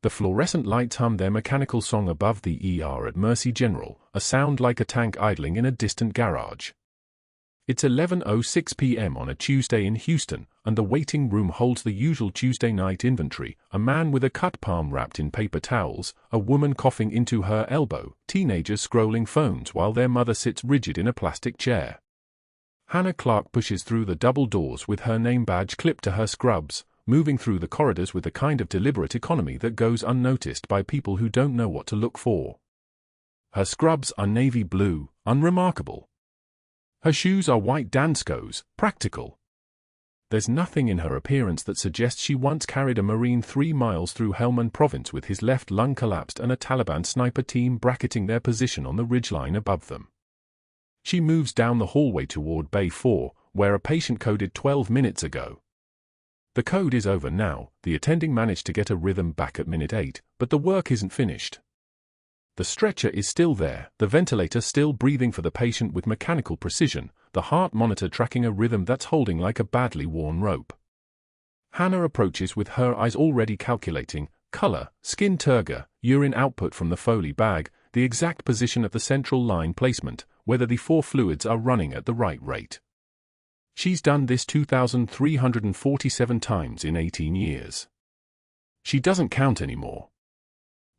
The fluorescent lights hum their mechanical song above the ER at Mercy General, a sound like a tank idling in a distant garage. It's 11:06 p.m. on a Tuesday in Houston, and the waiting room holds the usual Tuesday night inventory: a man with a cut palm wrapped in paper towels, a woman coughing into her elbow, teenagers scrolling phones while their mother sits rigid in a plastic chair. Hannah Clarke pushes through the double doors with her name badge clipped to her scrubs, moving through the corridors with a kind of deliberate economy that goes unnoticed by people who don't know what to look for. Her scrubs are navy blue, unremarkable. Her shoes are white Danskos, practical. There's nothing in her appearance that suggests she once carried a Marine 3 miles through Helmand Province with his left lung collapsed and a Taliban sniper team bracketing their position on the ridgeline above them. She moves down the hallway toward Bay 4, where a patient coded 12 minutes ago. The code is over now. The attending managed to get a rhythm back at minute 8, but the work isn't finished. The stretcher is still there, the ventilator still breathing for the patient with mechanical precision, the heart monitor tracking a rhythm that's holding like a badly worn rope. Hannah approaches with her eyes already calculating color, skin turgor, urine output from the Foley bag, the exact position of the central line placement, whether the 4 fluids are running at the right rate. She's done this 2,347 times in 18 years. She doesn't count anymore.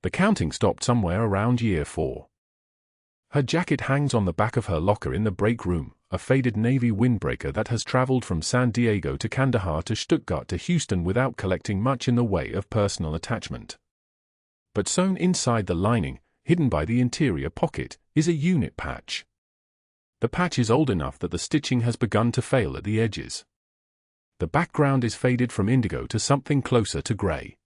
The counting stopped somewhere around year 4. Her jacket hangs on the back of her locker in the break room, a faded navy windbreaker that has traveled from San Diego to Kandahar to Stuttgart to Houston without collecting much in the way of personal attachment. But sewn inside the lining, hidden by the interior pocket, is a unit patch. The patch is old enough that the stitching has begun to fail at the edges. The background is faded from indigo to something closer to grey.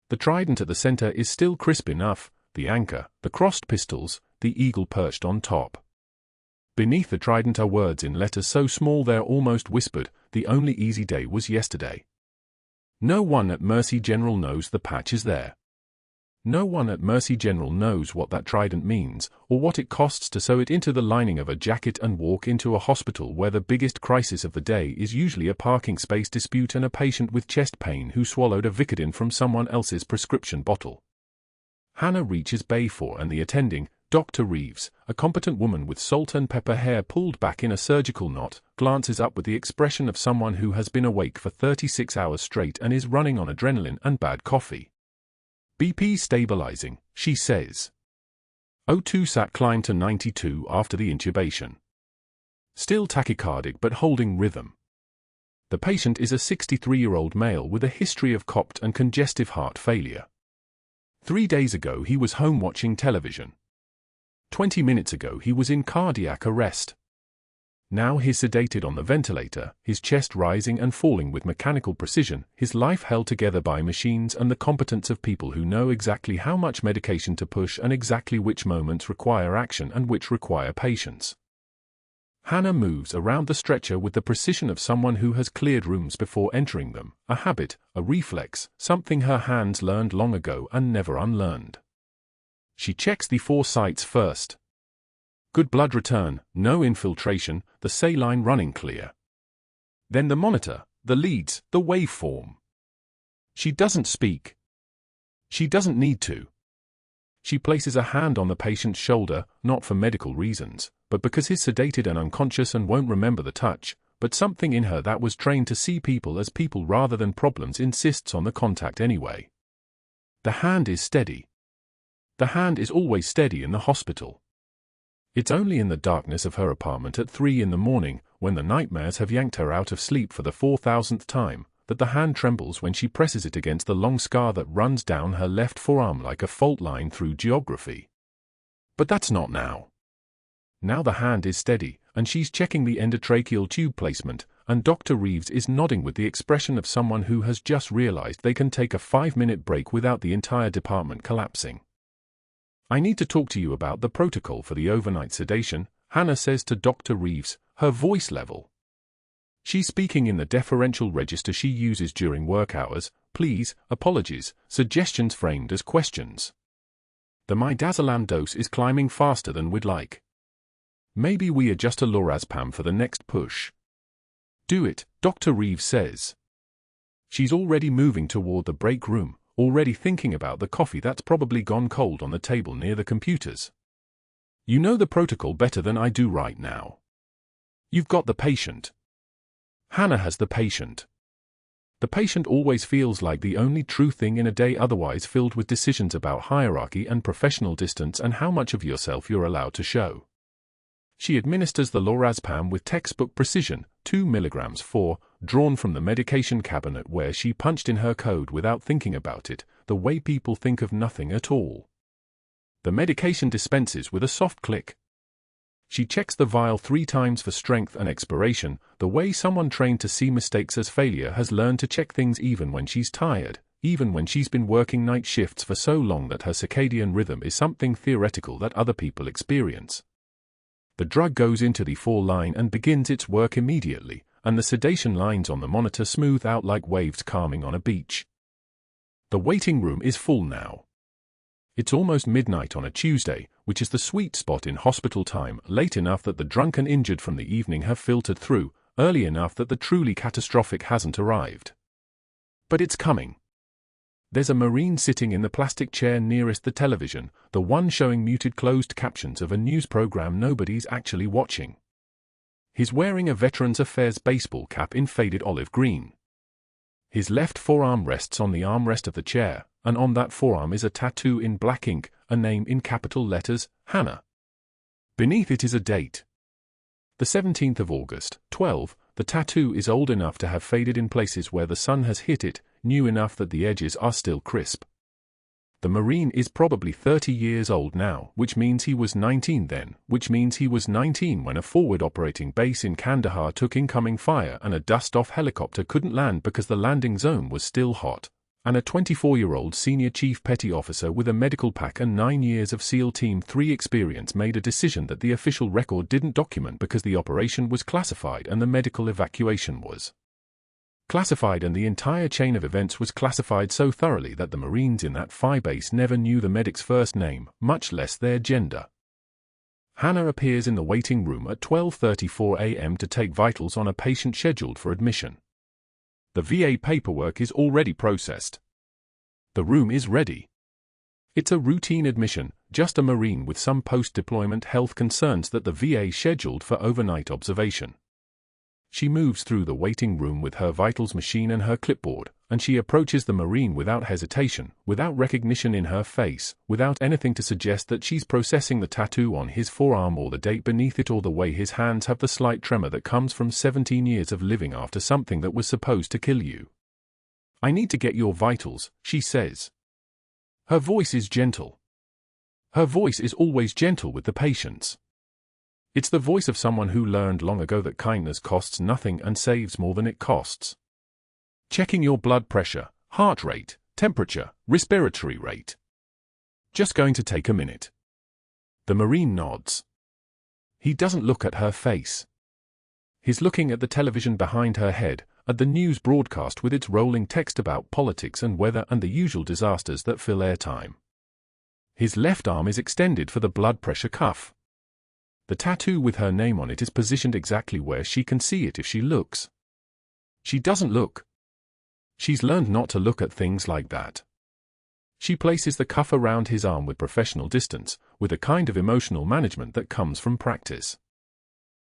The trident at the center is still crisp enough, the anchor, the crossed pistols, the eagle perched on top. Beneath the trident are words in letters so small they're almost whispered: "The only easy day was yesterday." No one at Mercy General knows the patch is there. No one at Mercy General knows what that trident means, or what it costs to sew it into the lining of a jacket and walk into a hospital where the biggest crisis of the day is usually a parking space dispute and a patient with chest pain who swallowed a Vicodin from someone else's prescription bottle. Hannah reaches Bay 4 and the attending, Dr. Reeves, a competent woman with salt and pepper hair pulled back in a surgical knot, glances up with the expression of someone who has been awake for 36 hours straight and is running on adrenaline and bad coffee. "BP stabilizing," she says. O2 sat climbed to 92 after the intubation. Still tachycardic but holding rhythm. The patient is a 63-year-old male with a history of COPD and congestive heart failure. 3 days ago he was home watching television. 20 minutes ago he was in cardiac arrest. Now he's sedated on the ventilator, his chest rising and falling with mechanical precision, his life held together by machines and the competence of people who know exactly how much medication to push and exactly which moments require action and which require patience. Hannah moves around the stretcher with the precision of someone who has cleared rooms before entering them, a habit, a reflex, something her hands learned long ago and never unlearned. She checks the 4 sites first. Good blood return, no infiltration, the saline running clear. Then the monitor, the leads, the waveform. She doesn't speak. She doesn't need to. She places a hand on the patient's shoulder, not for medical reasons, but because he's sedated and unconscious and won't remember the touch, but something in her that was trained to see people as people rather than problems insists on the contact anyway. The hand is steady. The hand is always steady in the hospital. It's only in the darkness of her apartment at 3 in the morning, when the nightmares have yanked her out of sleep for the 4,000th time, that the hand trembles when she presses it against the long scar that runs down her left forearm like a fault line through geography. But that's not now. Now the hand is steady, and she's checking the endotracheal tube placement, and Dr. Reeves is nodding with the expression of someone who has just realized they can take a 5-minute break without the entire department collapsing. "I need to talk to you about the protocol for the overnight sedation," Hannah says to Dr. Reeves, her voice level. She's speaking in the deferential register she uses during work hours: please, apologies, suggestions framed as questions. The midazolam dose is climbing faster than we'd like. Maybe we adjust to lorazepam for the next push. "Do it," Dr. Reeves says. She's already moving toward the break room, already thinking about the coffee that's probably gone cold on the table near the computers. You know the protocol better than I do right now. You've got the patient. Hannah has the patient. The patient always feels like the only true thing in a day otherwise filled with decisions about hierarchy and professional distance and how much of yourself you're allowed to show. She administers the lorazepam with textbook precision, 2 milligrams 4, drawn from the medication cabinet where she punched in her code without thinking about it, the way people think of nothing at all. The medication dispenses with a soft click. She checks the vial 3 times for strength and expiration, the way someone trained to see mistakes as failure has learned to check things even when she's tired, even when she's been working night shifts for so long that her circadian rhythm is something theoretical that other people experience. The drug goes into the 4 line and begins its work immediately, and the sedation lines on the monitor smooth out like waves calming on a beach. The waiting room is full now. It's almost midnight on a Tuesday, which is the sweet spot in hospital time, late enough that the drunk and injured from the evening have filtered through, early enough that the truly catastrophic hasn't arrived. But it's coming. There's a Marine sitting in the plastic chair nearest the television, the one showing muted closed captions of a news program nobody's actually watching. He's wearing a Veterans Affairs baseball cap in faded olive green. His left forearm rests on the armrest of the chair, and on that forearm is a tattoo in black ink, a name in capital letters, Hannah. Beneath it is a date. The 17th of August, 12, the tattoo is old enough to have faded in places where the sun has hit it, new enough that the edges are still crisp. The Marine is probably 30 years old now, which means he was 19 then, which means he was 19 when a forward operating base in Kandahar took incoming fire and a dust-off helicopter couldn't land because the landing zone was still hot, and a 24-year-old senior chief petty officer with a medical pack and 9 years of SEAL Team 3 experience made a decision that the official record didn't document because the operation was classified and the medical evacuation was classified and the entire chain of events was classified so thoroughly that the Marines in that FI base never knew the medic's first name, much less their gender. Hannah appears in the waiting room at 12:34 a.m. to take vitals on a patient scheduled for admission. The VA paperwork is already processed. The room is ready. It's a routine admission, just a Marine with some post-deployment health concerns that the VA scheduled for overnight observation. She moves through the waiting room with her vitals machine and her clipboard, and she approaches the Marine without hesitation, without recognition in her face, without anything to suggest that she's processing the tattoo on his forearm or the date beneath it or the way his hands have the slight tremor that comes from 17 years of living after something that was supposed to kill you. "I need to get your vitals," she says. Her voice is gentle. Her voice is always gentle with the patients. It's the voice of someone who learned long ago that kindness costs nothing and saves more than it costs. Checking your blood pressure, heart rate, temperature, respiratory rate. Just going to take a minute. The Marine nods. He doesn't look at her face. He's looking at the television behind her head, at the news broadcast with its rolling text about politics and weather and the usual disasters that fill airtime. His left arm is extended for the blood pressure cuff. The tattoo with her name on it is positioned exactly where she can see it if she looks. She doesn't look. She's learned not to look at things like that. She places the cuff around his arm with professional distance, with a kind of emotional management that comes from practice.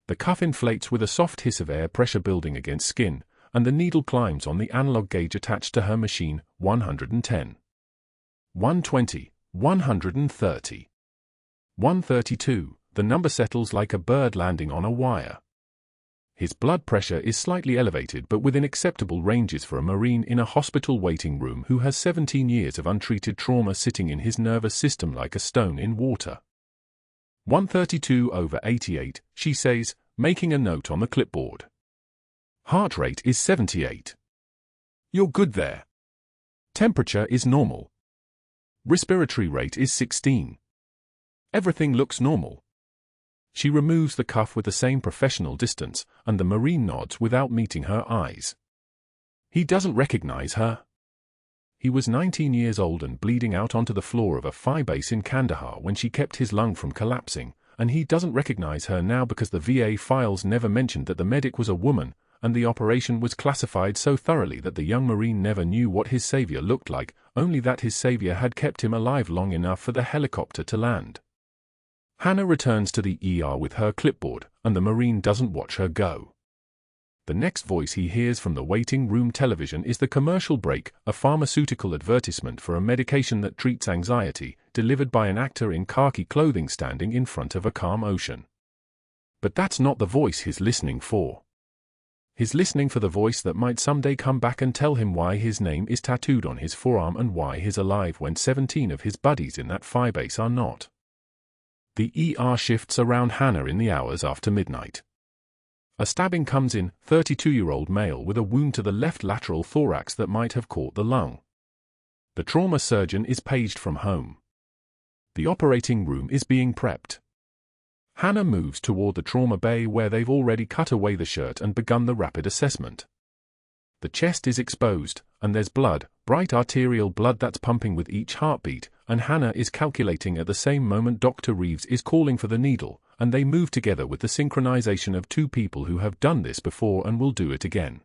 The cuff inflates with a soft hiss of air pressure building against skin, and the needle climbs on the analog gauge attached to her machine, 110. 120, 130. 132. The number settles like a bird landing on a wire. His blood pressure is slightly elevated but within acceptable ranges for a Marine in a hospital waiting room who has 17 years of untreated trauma sitting in his nervous system like a stone in water. 132/88, she says, making a note on the clipboard. Heart rate is 78. You're good there. Temperature is normal. Respiratory rate is 16. Everything looks normal. She removes the cuff with the same professional distance, and the Marine nods without meeting her eyes. He doesn't recognize her. He was 19 years old and bleeding out onto the floor of a FI base in Kandahar when she kept his lung from collapsing, and he doesn't recognize her now because the VA files never mentioned that the medic was a woman, and the operation was classified so thoroughly that the young Marine never knew what his savior looked like, only that his savior had kept him alive long enough for the helicopter to land. Hannah returns to the ER with her clipboard, and the Marine doesn't watch her go. The next voice he hears from the waiting room television is the commercial break, a pharmaceutical advertisement for a medication that treats anxiety, delivered by an actor in khaki clothing standing in front of a calm ocean. But that's not the voice he's listening for. He's listening for the voice that might someday come back and tell him why his name is tattooed on his forearm and why he's alive when 17 of his buddies in that firebase are not. The ER shifts around Hannah in the hours after midnight. A stabbing comes in, 32-year-old male with a wound to the left lateral thorax that might have caught the lung. The trauma surgeon is paged from home. The operating room is being prepped. Hannah moves toward the trauma bay where they've already cut away the shirt and begun the rapid assessment. The chest is exposed, and there's blood, bright arterial blood that's pumping with each heartbeat, and Hannah is calculating at the same moment Dr. Reeves is calling for the needle, and they move together with the synchronization of two people who have done this before and will do it again.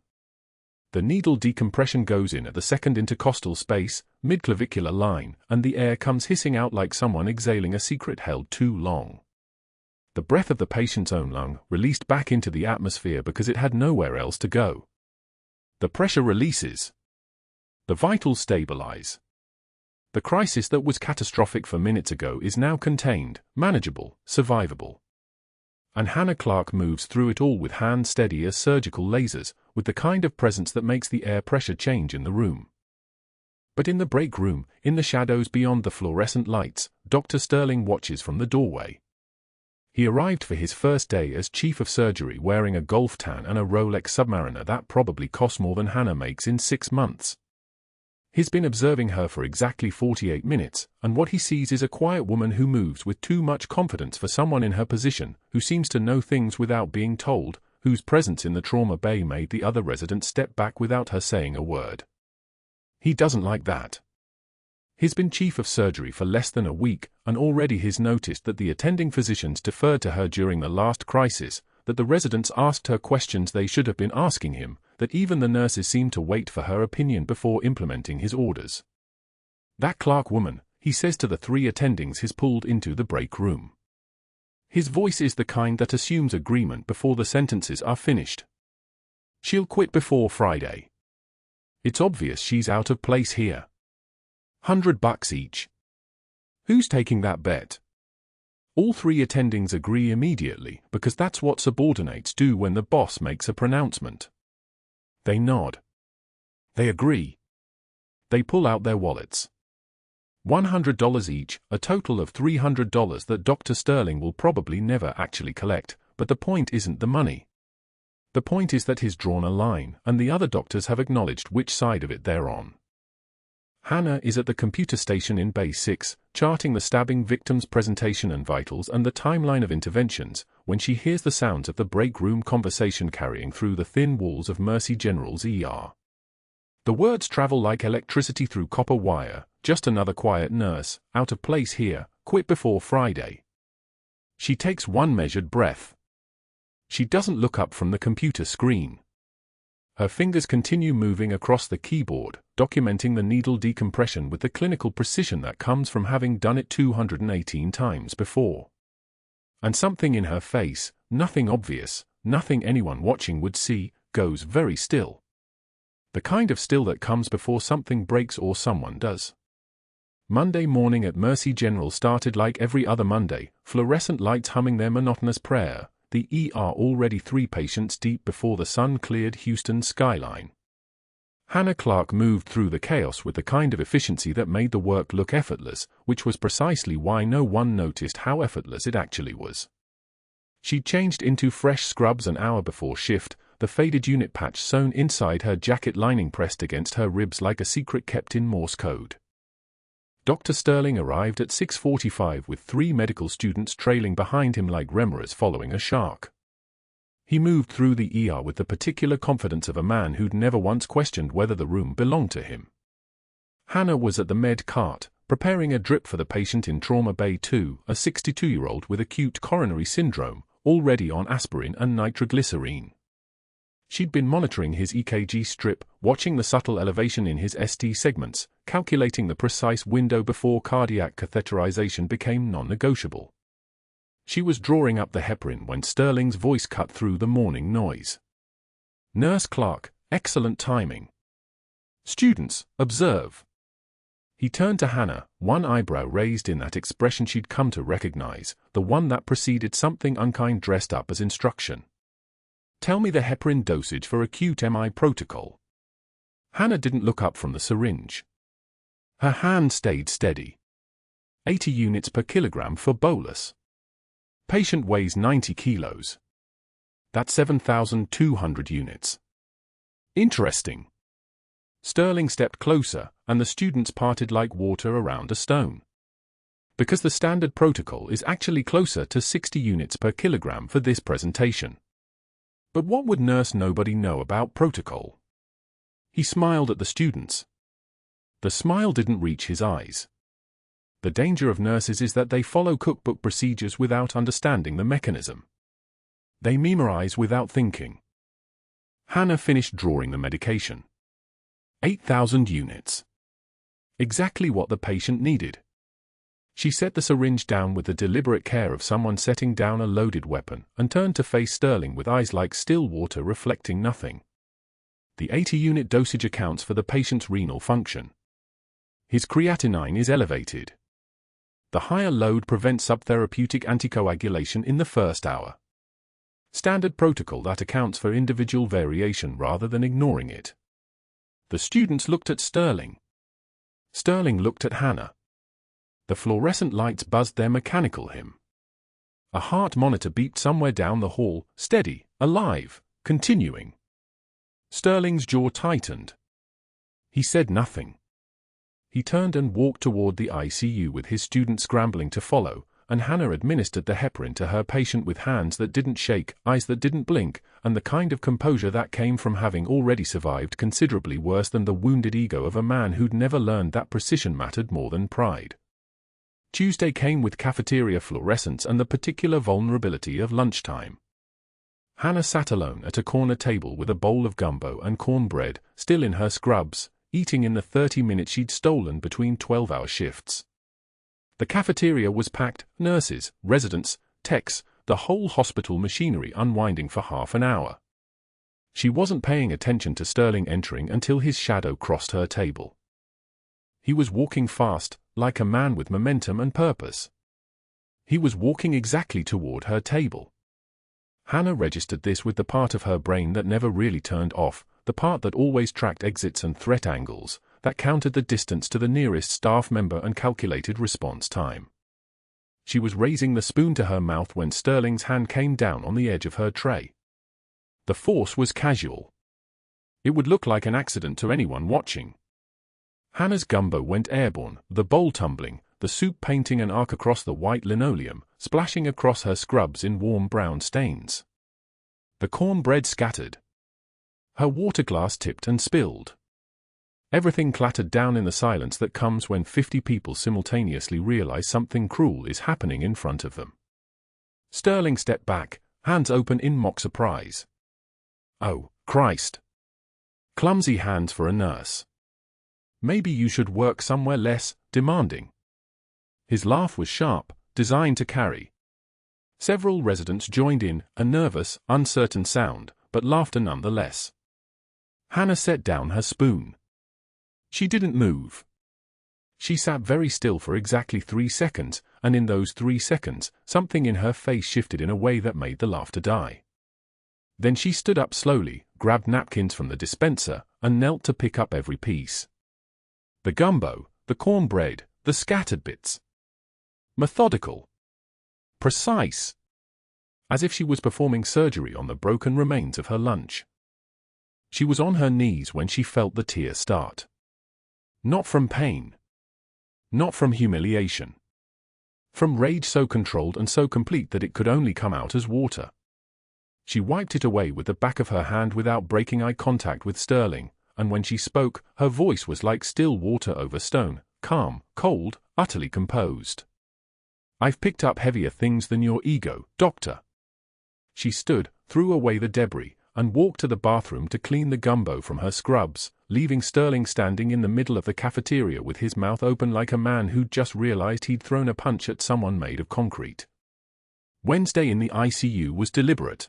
The needle decompression goes in at the second intercostal space, mid-clavicular line, and the air comes hissing out like someone exhaling a secret held too long. The breath of the patient's own lung, released back into the atmosphere because it had nowhere else to go. The pressure releases. The vitals stabilize. The crisis that was catastrophic for minutes ago is now contained, manageable, survivable. And Hannah Clarke moves through it all with hands steady as surgical lasers, with the kind of presence that makes the air pressure change in the room. But in the break room, in the shadows beyond the fluorescent lights, Dr. Sterling watches from the doorway. He arrived for his first day as chief of surgery wearing a golf tan and a Rolex Submariner that probably cost more than Hannah makes in 6 months. He's been observing her for exactly 48 minutes, and what he sees is a quiet woman who moves with too much confidence for someone in her position, who seems to know things without being told, whose presence in the trauma bay made the other residents step back without her saying a word. He doesn't like that. He's been chief of surgery for less than a week, and already he's noticed that the attending physicians deferred to her during the last crisis, that the residents asked her questions they should have been asking him, that even the nurses seemed to wait for her opinion before implementing his orders. That Clarke woman, he says to the 3 attendings he's pulled into the break room. His voice is the kind that assumes agreement before the sentences are finished. She'll quit before Friday. It's obvious she's out of place here. $100 each. Who's taking that bet? All 3 attendings agree immediately, because that's what subordinates do when the boss makes a pronouncement. They nod. They agree. They pull out their wallets. $100 each, a total of $300 that Dr. Sterling will probably never actually collect, but the point isn't the money. The point is that he's drawn a line, and the other doctors have acknowledged which side of it they're on. Hannah is at the computer station in Bay 6, charting the stabbing victim's presentation and vitals and the timeline of interventions, when she hears the sounds of the break room conversation carrying through the thin walls of Mercy General's ER. The words travel like electricity through copper wire, just another quiet nurse, out of place here, quit before Friday. She takes one measured breath. She doesn't look up from the computer screen. Her fingers continue moving across the keyboard, documenting the needle decompression with the clinical precision that comes from having done it 218 times before. And something in her face, nothing obvious, nothing anyone watching would see, goes very still. The kind of still that comes before something breaks or someone does. Monday morning at Mercy General started like every other Monday, fluorescent lights humming their monotonous prayer, the ER already 3 patients deep before the sun-cleared Houston skyline. Hannah Clarke moved through the chaos with the kind of efficiency that made the work look effortless, which was precisely why no one noticed how effortless it actually was. She changed into fresh scrubs an hour before shift, the faded unit patch sewn inside her jacket lining pressed against her ribs like a secret kept in Morse code. Dr. Sterling arrived at 6:45 with 3 medical students trailing behind him like remoras following a shark. He moved through the ER with the particular confidence of a man who'd never once questioned whether the room belonged to him. Hannah was at the med cart, preparing a drip for the patient in Trauma Bay 2, a 62-year-old with acute coronary syndrome, already on aspirin and nitroglycerine. She'd been monitoring his EKG strip, watching the subtle elevation in his ST segments, calculating the precise window before cardiac catheterization became non-negotiable. She was drawing up the heparin when Sterling's voice cut through the morning noise. "Nurse Clarke, excellent timing. Students, observe." He turned to Hannah, one eyebrow raised in that expression she'd come to recognize, the one that preceded something unkind dressed up as instruction. "Tell me the heparin dosage for acute MI protocol." Hannah didn't look up from the syringe. Her hand stayed steady. 80 units per kilogram for bolus. Patient weighs 90 kilos. That's 7,200 units. Interesting. Sterling stepped closer, and the students parted like water around a stone. Because the standard protocol is actually closer to 60 units per kilogram for this presentation. But what would Nurse Nobody know about protocol? He smiled at the students. The smile didn't reach his eyes. The danger of nurses is that they follow cookbook procedures without understanding the mechanism. They memorize without thinking. Hannah finished drawing the medication. 8,000 units. Exactly what the patient needed. She set the syringe down with the deliberate care of someone setting down a loaded weapon and turned to face Sterling with eyes like still water reflecting nothing. The 80-unit dosage accounts for the patient's renal function. His creatinine is elevated. The higher load prevents subtherapeutic anticoagulation in the first hour. Standard protocol that accounts for individual variation rather than ignoring it. The students looked at Sterling. Sterling looked at Hannah. The fluorescent lights buzzed their mechanical hymn. A heart monitor beeped somewhere down the hall, steady, alive, continuing. Sterling's jaw tightened. He said nothing. He turned and walked toward the ICU with his student scrambling to follow, and Hannah administered the heparin to her patient with hands that didn't shake, eyes that didn't blink, and the kind of composure that came from having already survived considerably worse than the wounded ego of a man who'd never learned that precision mattered more than pride. Tuesday came with cafeteria fluorescence and the particular vulnerability of lunchtime. Hannah sat alone at a corner table with a bowl of gumbo and cornbread, still in her scrubs, eating in the 30 minutes she'd stolen between 12-hour shifts. The cafeteria was packed, nurses, residents, techs, the whole hospital machinery unwinding for half an hour. She wasn't paying attention to Sterling entering until his shadow crossed her table. He was walking fast, like a man with momentum and purpose. He was walking exactly toward her table. Hannah registered this with the part of her brain that never really turned off, the part that always tracked exits and threat angles, that counted the distance to the nearest staff member and calculated response time. She was raising the spoon to her mouth when Sterling's hand came down on the edge of her tray. The force was casual. It would look like an accident to anyone watching. Hannah's gumbo went airborne, the bowl tumbling, the soup painting an arc across the white linoleum, splashing across her scrubs in warm brown stains. The cornbread scattered. Her water glass tipped and spilled. Everything clattered down in the silence that comes when 50 people simultaneously realize something cruel is happening in front of them. Sterling stepped back, hands open in mock surprise. "Oh, Christ. Clumsy hands for a nurse. Maybe you should work somewhere less demanding." His laugh was sharp, designed to carry. Several residents joined in, a nervous, uncertain sound, but laughter nonetheless. Hannah set down her spoon. She didn't move. She sat very still for exactly 3 seconds, and in those 3 seconds, something in her face shifted in a way that made the laughter die. Then she stood up slowly, grabbed napkins from the dispenser, and knelt to pick up every piece. The gumbo, the cornbread, the scattered bits. Methodical. Precise. As if she was performing surgery on the broken remains of her lunch. She was on her knees when she felt the tear start. Not from pain. Not from humiliation. From rage so controlled and so complete that it could only come out as water. She wiped it away with the back of her hand without breaking eye contact with Sterling, and when she spoke, her voice was like still water over stone, calm, cold, utterly composed. "I've picked up heavier things than your ego, doctor." She stood, threw away the debris, and walked to the bathroom to clean the gumbo from her scrubs, leaving Sterling standing in the middle of the cafeteria with his mouth open like a man who'd just realized he'd thrown a punch at someone made of concrete. Wednesday in the ICU was deliberate.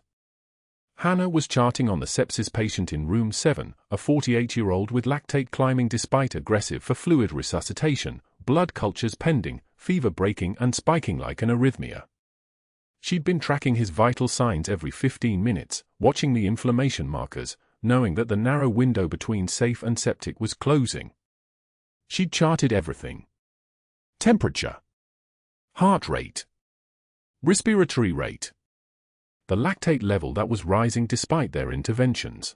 Hannah was charting on the sepsis patient in room 7, a 48-year-old with lactate climbing despite aggressive for fluid resuscitation, blood cultures pending, fever breaking and spiking like an arrhythmia. She'd been tracking his vital signs every 15 minutes, watching the inflammation markers, knowing that the narrow window between safe and septic was closing. She'd charted everything. Temperature, heart rate, respiratory rate, the lactate level that was rising despite their interventions.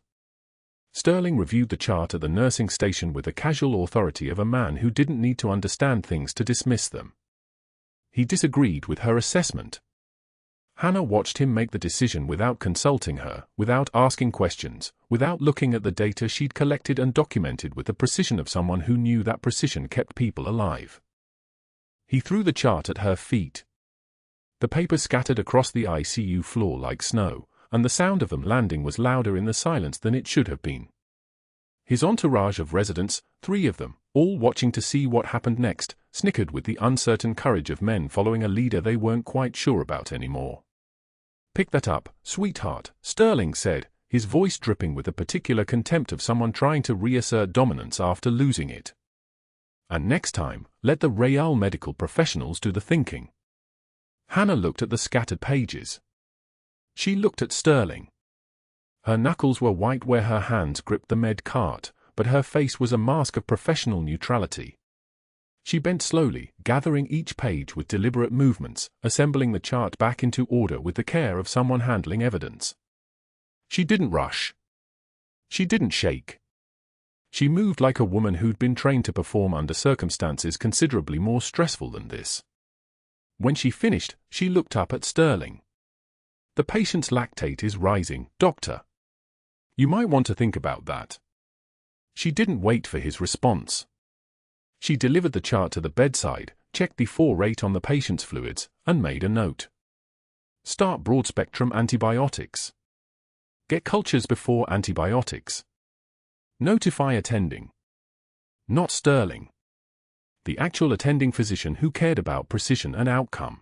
Sterling reviewed the chart at the nursing station with the casual authority of a man who didn't need to understand things to dismiss them. He disagreed with her assessment. Hannah watched him make the decision without consulting her, without asking questions, without looking at the data she'd collected and documented with the precision of someone who knew that precision kept people alive. He threw the chart at her feet. The paper scattered across the ICU floor like snow, and the sound of them landing was louder in the silence than it should have been. His entourage of residents, 3 of them, all watching to see what happened next, snickered with the uncertain courage of men following a leader they weren't quite sure about anymore. "Pick that up, sweetheart," Sterling said, his voice dripping with a particular contempt of someone trying to reassert dominance after losing it. "And next time, let the real medical professionals do the thinking." Hannah looked at the scattered pages. She looked at Sterling. Her knuckles were white where her hands gripped the med cart, but her face was a mask of professional neutrality. She bent slowly, gathering each page with deliberate movements, assembling the chart back into order with the care of someone handling evidence. She didn't rush. She didn't shake. She moved like a woman who'd been trained to perform under circumstances considerably more stressful than this. When she finished, she looked up at Sterling. "The patient's lactate is rising, doctor. You might want to think about that." She didn't wait for his response. She delivered the chart to the bedside, checked the 4 rate on the patient's fluids, and made a note. "Start broad-spectrum antibiotics. Get cultures before antibiotics. Notify attending." Not Sterling. The actual attending physician who cared about precision and outcome.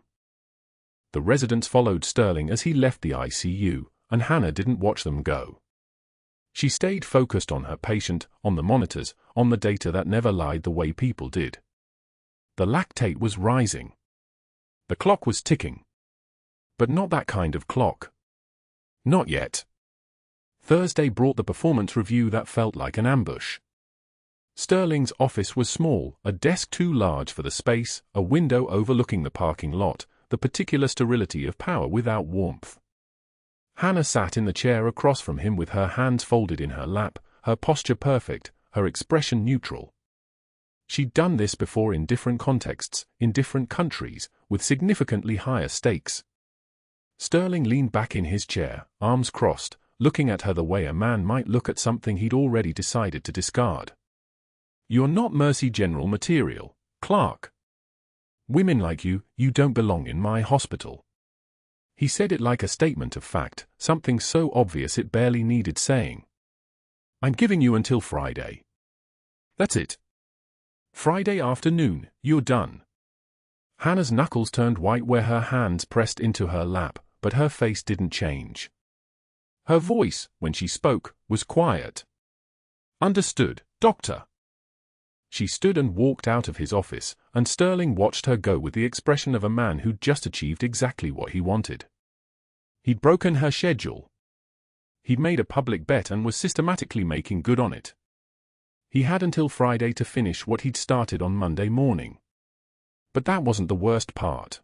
The residents followed Sterling as he left the ICU, and Hannah didn't watch them go. She stayed focused on her patient, on the monitors, on the data that never lied the way people did. The lactate was rising. The clock was ticking. But not that kind of clock. Not yet. Thursday brought the performance review that felt like an ambush. Sterling's office was small, a desk too large for the space, a window overlooking the parking lot, the particular sterility of power without warmth. Hannah sat in the chair across from him with her hands folded in her lap, her posture perfect, her expression neutral. She'd done this before in different contexts, in different countries, with significantly higher stakes. Sterling leaned back in his chair, arms crossed, looking at her the way a man might look at something he'd already decided to discard. "You're not Mercy General material, Clarke. Women like you don't belong in my hospital." He said it like a statement of fact, something so obvious it barely needed saying. "I'm giving you until Friday. That's it. Friday afternoon, you're done." Hannah's knuckles turned white where her hands pressed into her lap, but her face didn't change. Her voice, when she spoke, was quiet. "Understood, doctor." She stood and walked out of his office, and Sterling watched her go with the expression of a man who'd just achieved exactly what he wanted. He'd broken her schedule. He'd made a public bet and was systematically making good on it. He had until Friday to finish what he'd started on Monday morning. But that wasn't the worst part.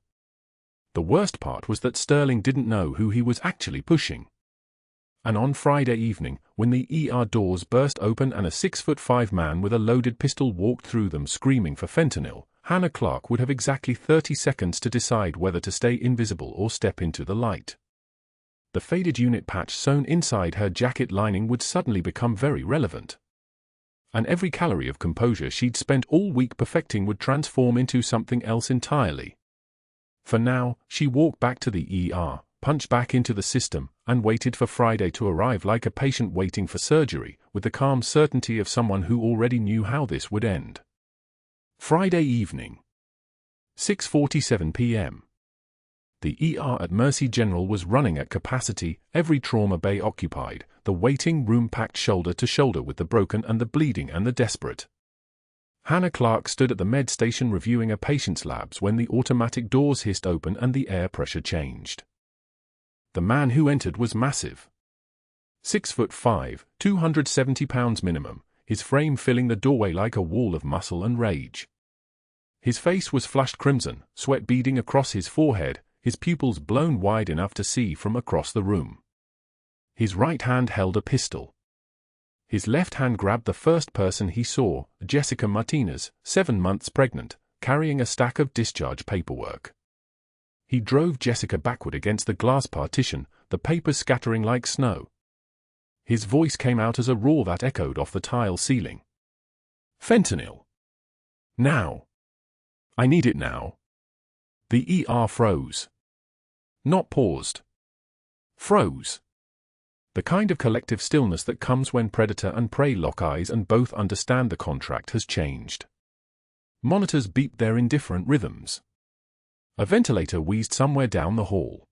The worst part was that Sterling didn't know who he was actually pushing. And on Friday evening, when the ER doors burst open and a 6'5" man with a loaded pistol walked through them screaming for fentanyl, Hannah Clarke would have exactly 30 seconds to decide whether to stay invisible or step into the light. The faded unit patch sewn inside her jacket lining would suddenly become very relevant. And every calorie of composure she'd spent all week perfecting would transform into something else entirely. For now, she walked back to the ER, punched back into the system, and waited for Friday to arrive like a patient waiting for surgery, with the calm certainty of someone who already knew how this would end. Friday evening. 6:47 p.m. The ER at Mercy General was running at capacity, every trauma bay occupied, the waiting room packed shoulder to shoulder with the broken and the bleeding and the desperate. Hannah Clarke stood at the med station reviewing a patient's labs when the automatic doors hissed open and the air pressure changed. The man who entered was massive. 6'5", 270 pounds minimum, his frame filling the doorway like a wall of muscle and rage. His face was flushed crimson, sweat beading across his forehead, his pupils blown wide enough to see from across the room. His right hand held a pistol. His left hand grabbed the first person he saw, Jessica Martinez, 7 months pregnant, carrying a stack of discharge paperwork. He drove Jessica backward against the glass partition, the papers scattering like snow. His voice came out as a roar that echoed off the tile ceiling. Fentanyl. Now. I need it now. The ER froze. Not paused. Froze. The kind of collective stillness that comes when predator and prey lock eyes and both understand the contract has changed. Monitors beeped their indifferent rhythms. A ventilator wheezed somewhere down the hall.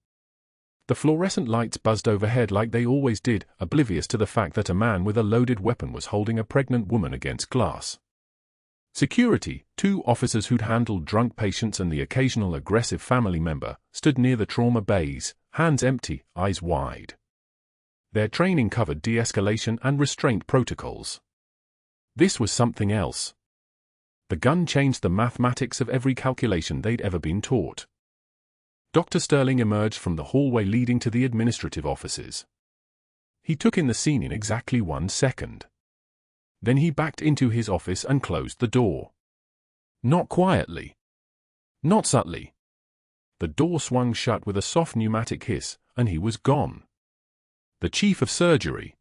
The fluorescent lights buzzed overhead like they always did, oblivious to the fact that a man with a loaded weapon was holding a pregnant woman against glass. Security, 2 officers who'd handled drunk patients and the occasional aggressive family member, stood near the trauma bays, hands empty, eyes wide. Their training covered de-escalation and restraint protocols. This was something else. The gun changed the mathematics of every calculation they'd ever been taught. Dr. Sterling emerged from the hallway leading to the administrative offices. He took in the scene in exactly 1 second. Then he backed into his office and closed the door. Not quietly. Not subtly. The door swung shut with a soft pneumatic hiss, and he was gone. The chief of surgery.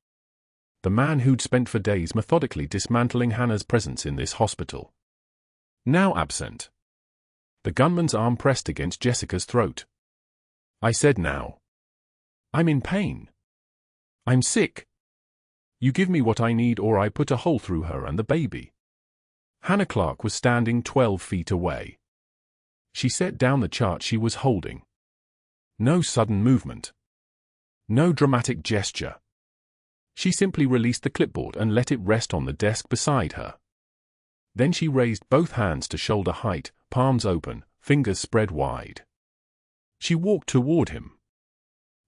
The man who'd spent for days methodically dismantling Hannah's presence in this hospital. Now absent. The gunman's arm pressed against Jessica's throat. I said now. I'm in pain. I'm sick. You give me what I need or I put a hole through her and the baby. Hannah Clarke was standing 12 feet away. She set down the chart she was holding. No sudden movement. No dramatic gesture. She simply released the clipboard and let it rest on the desk beside her. Then she raised both hands to shoulder height, palms open, fingers spread wide. She walked toward him.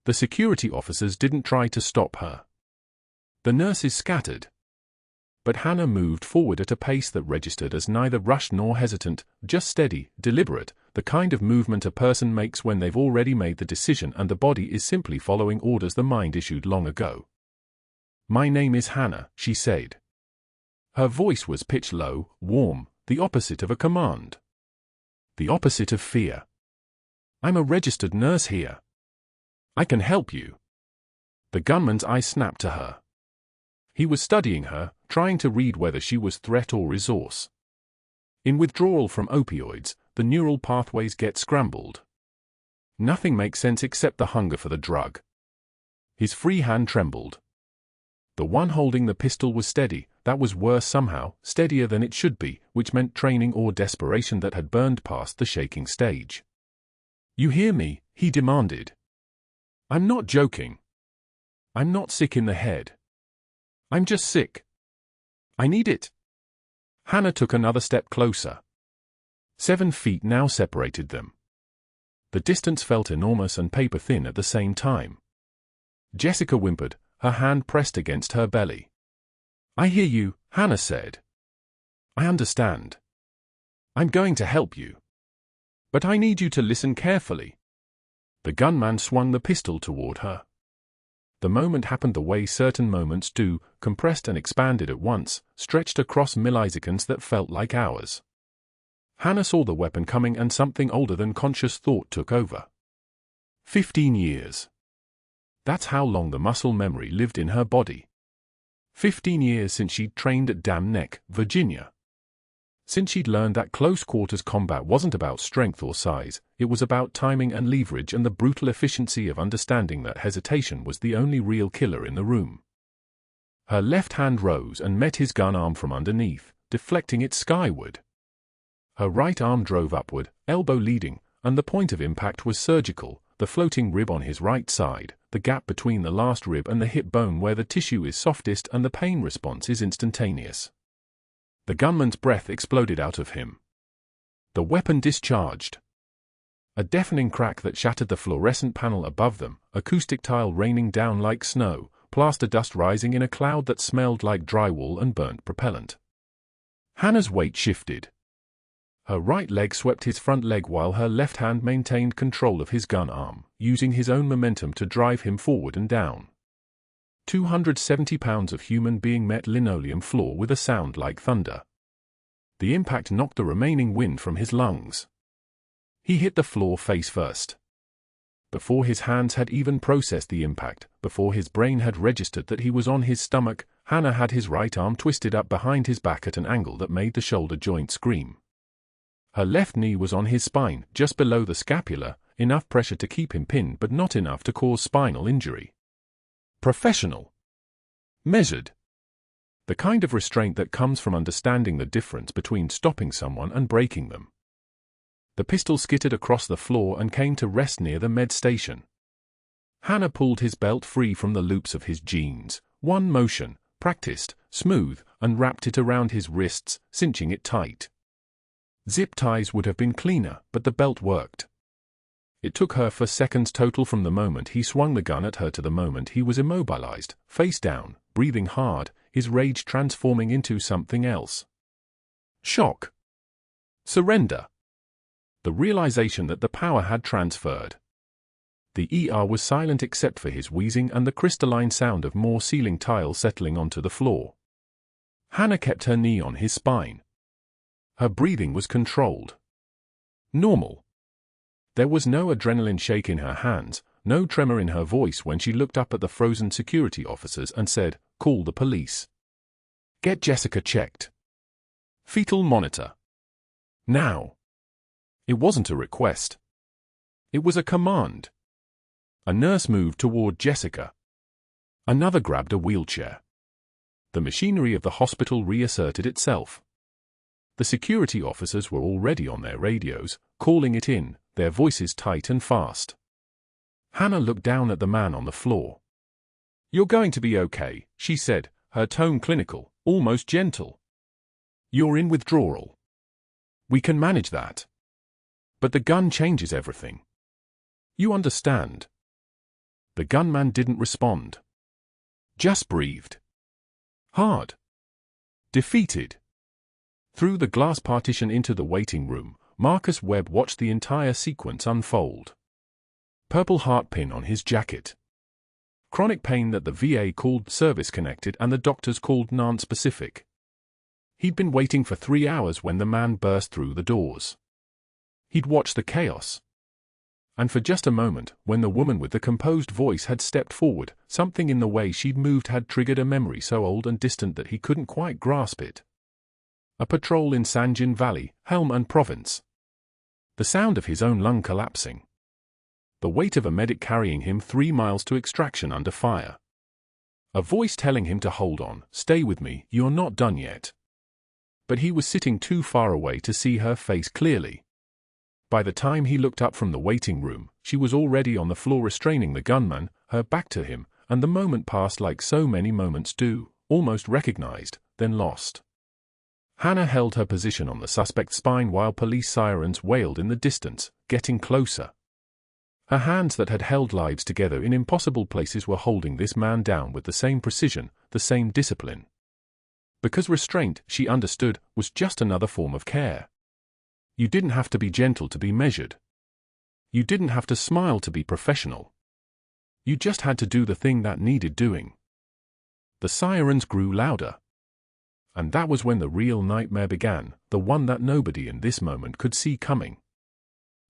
The security officers didn't try to stop her. The nurses scattered. But Hannah moved forward at a pace that registered as neither rushed nor hesitant, just steady, deliberate, the kind of movement a person makes when they've already made the decision and the body is simply following orders the mind issued long ago. My name is Hannah, she said. Her voice was pitched low, warm, the opposite of a command. The opposite of fear. I'm a registered nurse here. I can help you. The gunman's eye snapped to her. He was studying her, trying to read whether she was threat or resource. In withdrawal from opioids, the neural pathways get scrambled. Nothing makes sense except the hunger for the drug. His free hand trembled. The one holding the pistol was steady, that was worse somehow, steadier than it should be, which meant training or desperation that had burned past the shaking stage. You hear me? He demanded. I'm not joking. I'm not sick in the head. I'm just sick. I need it. Hannah took another step closer. 7 feet now separated them. The distance felt enormous and paper-thin at the same time. Jessica whimpered, her hand pressed against her belly. I hear you, Hannah said. I understand. I'm going to help you. But I need you to listen carefully. The gunman swung the pistol toward her. The moment happened the way certain moments do, compressed and expanded at once, stretched across milliseconds that felt like hours. Hannah saw the weapon coming and something older than conscious thought took over. 15 years. That's how long the muscle memory lived in her body. 15 years since she'd trained at Dam Neck, Virginia. Since she'd learned that close-quarters combat wasn't about strength or size, it was about timing and leverage and the brutal efficiency of understanding that hesitation was the only real killer in the room. Her left hand rose and met his gun arm from underneath, deflecting it skyward. Her right arm drove upward, elbow leading, and the point of impact was surgical, the floating rib on his right side, the gap between the last rib and the hip bone where the tissue is softest and the pain response is instantaneous. The gunman's breath exploded out of him. The weapon discharged. A deafening crack that shattered the fluorescent panel above them, acoustic tile raining down like snow, plaster dust rising in a cloud that smelled like drywall and burnt propellant. Hannah's weight shifted. Her right leg swept his front leg while her left hand maintained control of his gun arm, using his own momentum to drive him forward and down. 270 pounds of human being met linoleum floor with a sound like thunder. The impact knocked the remaining wind from his lungs. He hit the floor face first. Before his hands had even processed the impact, before his brain had registered that he was on his stomach, Hannah had his right arm twisted up behind his back at an angle that made the shoulder joint scream. Her left knee was on his spine, just below the scapula, enough pressure to keep him pinned but not enough to cause spinal injury. Professional. Measured. The kind of restraint that comes from understanding the difference between stopping someone and breaking them. The pistol skittered across the floor and came to rest near the med station. Hannah pulled his belt free from the loops of his jeans, one motion, practiced, smooth, and wrapped it around his wrists, cinching it tight. Zip ties would have been cleaner, but the belt worked. It took her 4 seconds total from the moment he swung the gun at her to the moment he was immobilized, face down, breathing hard, his rage transforming into something else. Shock. Surrender. The realization that the power had transferred. The ER was silent except for his wheezing and the crystalline sound of more ceiling tile settling onto the floor. Hannah kept her knee on his spine. Her breathing was controlled. Normal. There was no adrenaline shake in her hands, no tremor in her voice when she looked up at the frozen security officers and said, "Call the police. Get Jessica checked. Fetal monitor. Now." It wasn't a request. It was a command. A nurse moved toward Jessica. Another grabbed a wheelchair. The machinery of the hospital reasserted itself. The security officers were already on their radios, calling it in, their voices tight and fast. Hannah looked down at the man on the floor. "You're going to be okay," she said, her tone clinical, almost gentle. "You're in withdrawal. We can manage that. But the gun changes everything. You understand?" The gunman didn't respond. Just breathed. Hard. Defeated. Through the glass partition into the waiting room, Marcus Webb watched the entire sequence unfold. Purple heart pin on his jacket. Chronic pain that the VA called service-connected and the doctors called non-specific. He'd been waiting for 3 hours when the man burst through the doors. He'd watched the chaos. And for just a moment, when the woman with the composed voice had stepped forward, something in the way she'd moved had triggered a memory so old and distant that he couldn't quite grasp it. A patrol in Sanjin Valley, Helm and Province. The sound of his own lung collapsing. The weight of a medic carrying him 3 miles to extraction under fire. A voice telling him to hold on, stay with me, you're not done yet. But he was sitting too far away to see her face clearly. By the time he looked up from the waiting room, she was already on the floor restraining the gunman, her back to him, and the moment passed like so many moments do, almost recognized, then lost. Hannah held her position on the suspect's spine while police sirens wailed in the distance, getting closer. Her hands that had held lives together in impossible places were holding this man down with the same precision, the same discipline. Because restraint, she understood, was just another form of care. You didn't have to be gentle to be measured. You didn't have to smile to be professional. You just had to do the thing that needed doing. The sirens grew louder. And that was when the real nightmare began, the one that nobody in this moment could see coming.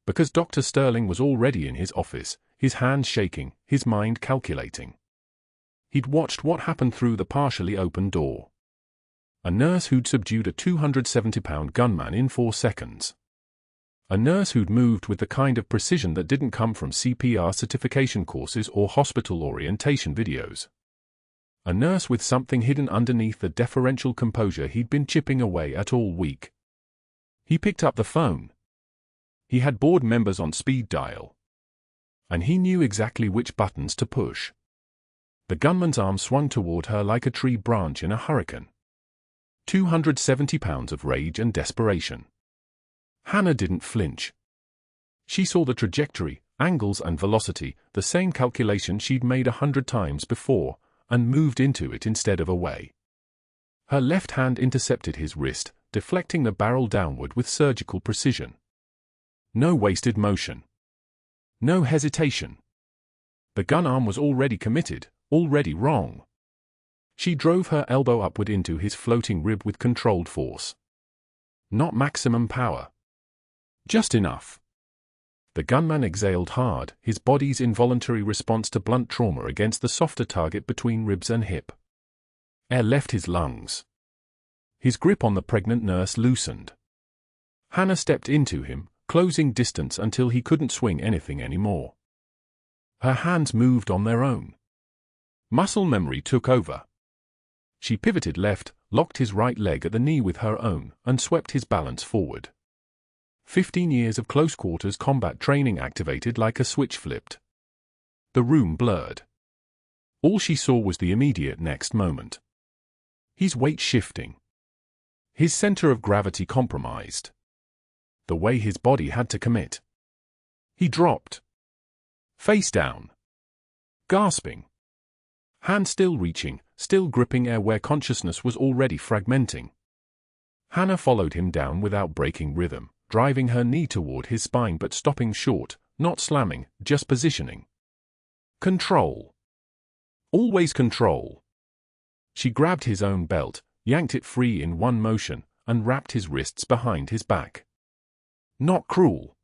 Because Dr. Sterling was already in his office, his hands shaking, his mind calculating. He'd watched what happened through the partially open door. A nurse who'd subdued a 270-pound gunman in 4 seconds. A nurse who'd moved with the kind of precision that didn't come from CPR certification courses or hospital orientation videos. A nurse with something hidden underneath the deferential composure he'd been chipping away at all week. He picked up the phone. He had board members on speed dial. And he knew exactly which buttons to push. The gunman's arm swung toward her like a tree branch in a hurricane. 270 pounds of rage and desperation. Hannah didn't flinch. She saw the trajectory, angles and velocity, the same calculation she'd made 100 times before, and moved into it instead of away. Her left hand intercepted his wrist, deflecting the barrel downward with surgical precision. No wasted motion. No hesitation. The gun arm was already committed, already wrong. She drove her elbow upward into his floating rib with controlled force. Not maximum power. Just enough. The gunman exhaled hard, his body's involuntary response to blunt trauma against the softer target between ribs and hip. Air left his lungs. His grip on the pregnant nurse loosened. Hannah stepped into him, closing distance until he couldn't swing anything anymore. Her hands moved on their own. Muscle memory took over. She pivoted left, locked his right leg at the knee with her own, and swept his balance forward. 15 years of close-quarters combat training activated like a switch flipped. The room blurred. All she saw was the immediate next moment. His weight shifting. His center of gravity compromised. The way his body had to commit. He dropped. Face down. Gasping. Hand still reaching, still gripping air where consciousness was already fragmenting. Hannah followed him down without breaking rhythm, driving her knee toward his spine but stopping short, not slamming, just positioning. Control. Always control. She grabbed his own belt, yanked it free in one motion, and wrapped his wrists behind his back. Not cruel.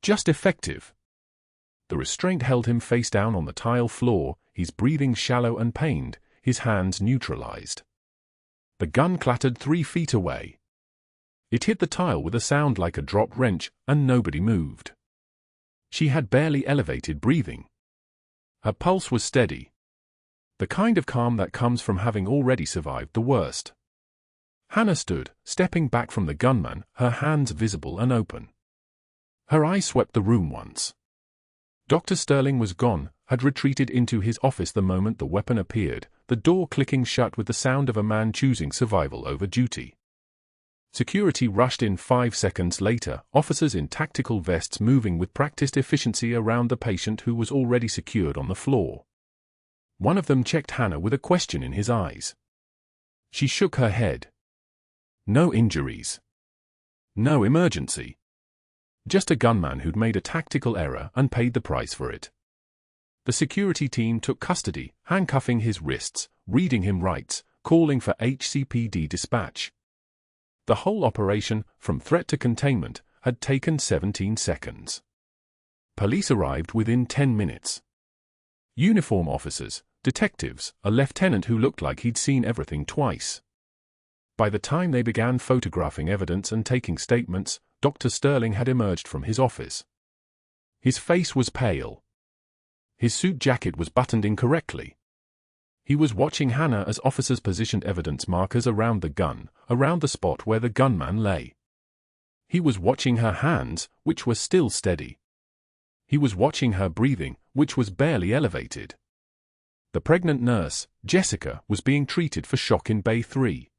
Just effective. The restraint held him face down on the tile floor, his breathing shallow and pained, his hands neutralized. The gun clattered 3 feet away. It hit the tile with a sound like a dropped wrench, and nobody moved. She had barely elevated breathing. Her pulse was steady. The kind of calm that comes from having already survived the worst. Hannah stood, stepping back from the gunman, her hands visible and open. Her eyes swept the room once. Dr. Sterling was gone, had retreated into his office the moment the weapon appeared, the door clicking shut with the sound of a man choosing survival over duty. Security rushed in 5 seconds later, officers in tactical vests moving with practiced efficiency around the patient who was already secured on the floor. One of them checked Hannah with a question in his eyes. She shook her head. No injuries. No emergency. Just a gunman who'd made a tactical error and paid the price for it. The security team took custody, handcuffing his wrists, reading him rights, calling for HCPD dispatch. The whole operation, from threat to containment, had taken 17 seconds. Police arrived within 10 minutes. Uniform officers, detectives, a lieutenant who looked like he'd seen everything twice. By the time they began photographing evidence and taking statements, Dr. Sterling had emerged from his office. His face was pale. His suit jacket was buttoned incorrectly. He was watching Hannah as officers positioned evidence markers around the gun, around the spot where the gunman lay. He was watching her hands, which were still steady. He was watching her breathing, which was barely elevated. The pregnant nurse, Jessica, was being treated for shock in Bay 3.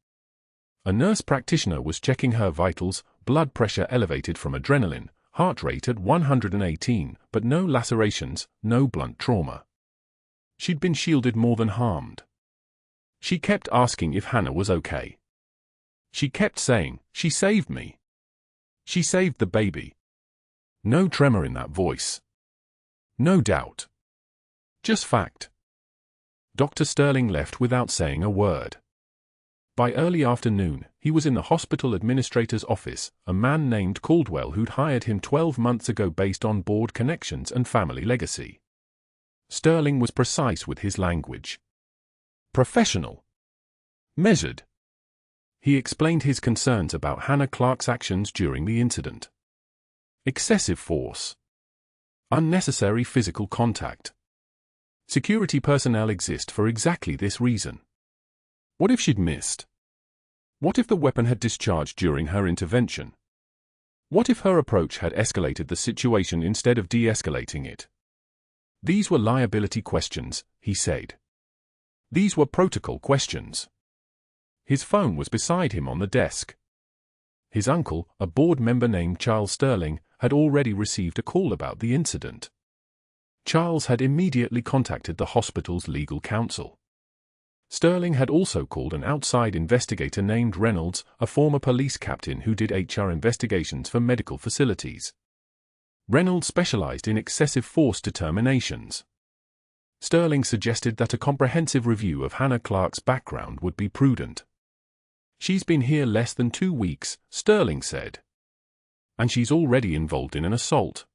A nurse practitioner was checking her vitals, blood pressure elevated from adrenaline, heart rate at 118, but no lacerations, no blunt trauma. She'd been shielded more than harmed. She kept asking if Hannah was okay. She kept saying, "She saved me. She saved the baby." No tremor in that voice. No doubt. Just fact. Dr. Sterling left without saying a word. By early afternoon, he was in the hospital administrator's office, a man named Caldwell who'd hired him 12 months ago based on board connections and family legacy. Sterling was precise with his language. Professional. Measured. He explained his concerns about Hannah Clarke's actions during the incident. Excessive force. Unnecessary physical contact. Security personnel exist for exactly this reason. What if she'd missed? What if the weapon had discharged during her intervention? What if her approach had escalated the situation instead of de-escalating it? These were liability questions, he said. These were protocol questions. His phone was beside him on the desk. His uncle, a board member named Charles Sterling, had already received a call about the incident. Charles had immediately contacted the hospital's legal counsel. Sterling had also called an outside investigator named Reynolds, a former police captain who did HR investigations for medical facilities. Reynolds specialized in excessive force determinations. Sterling suggested that a comprehensive review of Hannah Clarke's background would be prudent. She's been here less than 2 weeks, Sterling said. And she's already involved in an assault.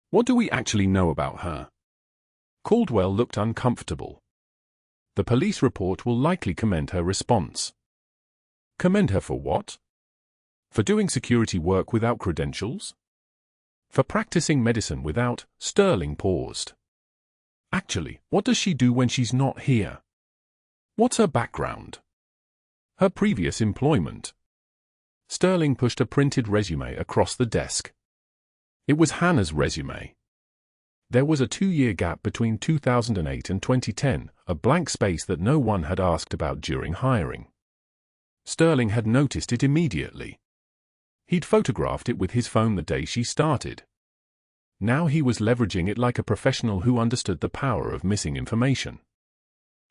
What do we actually know about her? Caldwell looked uncomfortable. The police report will likely commend her response. Commend her for what? For doing security work without credentials? For practicing medicine without? Sterling paused. Actually, what does she do when she's not here? What's her background? Her previous employment. Sterling pushed a printed resume across the desk. It was Hannah's resume. There was a 2-year gap between 2008 and 2010, a blank space that no one had asked about during hiring. Sterling had noticed it immediately. He'd photographed it with his phone the day she started. Now he was leveraging it like a professional who understood the power of missing information.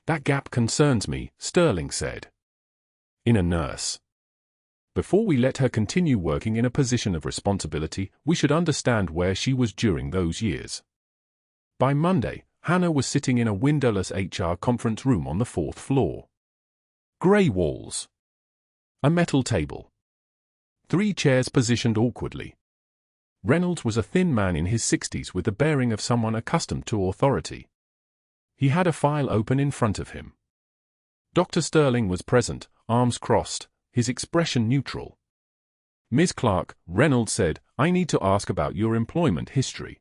That gap concerns me, Sterling said. In a nurse. Before we let her continue working in a position of responsibility, we should understand where she was during those years. By Monday, Hannah was sitting in a windowless HR conference room on the 4th floor. Grey walls. A metal table. 3 chairs positioned awkwardly. Reynolds was a thin man in his 60s with the bearing of someone accustomed to authority. He had a file open in front of him. Dr. Sterling was present, arms crossed, his expression neutral. Ms. Clarke, Reynolds said, I need to ask about your employment history.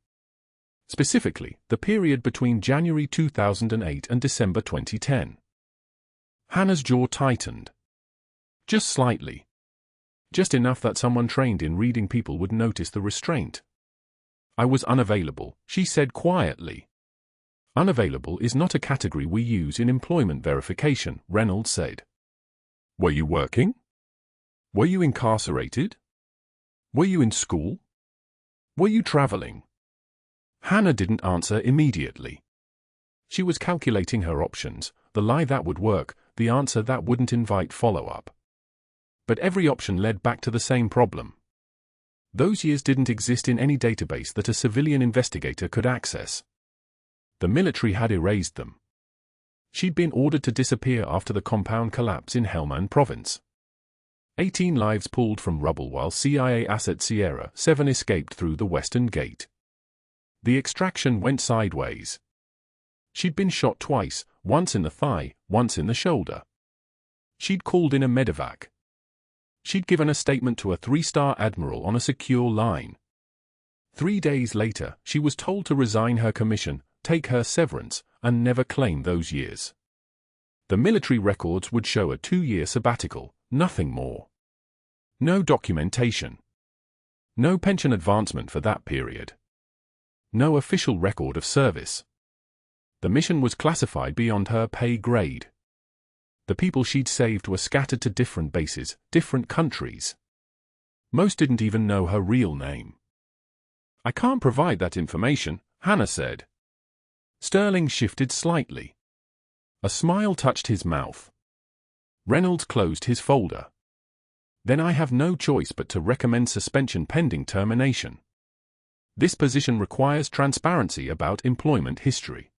Specifically, the period between January 2008 and December 2010. Hannah's jaw tightened. Just slightly. Just enough that someone trained in reading people would notice the restraint. I was unavailable, she said quietly. Unavailable is not a category we use in employment verification, Reynolds said. Were you working? Were you incarcerated? Were you in school? Were you traveling? Hannah didn't answer immediately. She was calculating her options, the lie that would work, the answer that wouldn't invite follow-up. But every option led back to the same problem. Those years didn't exist in any database that a civilian investigator could access. The military had erased them. She'd been ordered to disappear after the compound collapse in Helmand province. 18 lives pulled from rubble while CIA asset Sierra 7 escaped through the Western Gate. The extraction went sideways. She'd been shot twice, once in the thigh, once in the shoulder. She'd called in a medevac. She'd given a statement to a 3-star admiral on a secure line. 3 days later, she was told to resign her commission, take her severance, and never claim those years. The military records would show a 2-year sabbatical, nothing more. No documentation. No pension advancement for that period. No official record of service. The mission was classified beyond her pay grade. The people she'd saved were scattered to different bases, different countries. Most didn't even know her real name. I can't provide that information, Hannah said. Sterling shifted slightly. A smile touched his mouth. Reynolds closed his folder. Then I have no choice but to recommend suspension pending termination. This position requires transparency about employment history.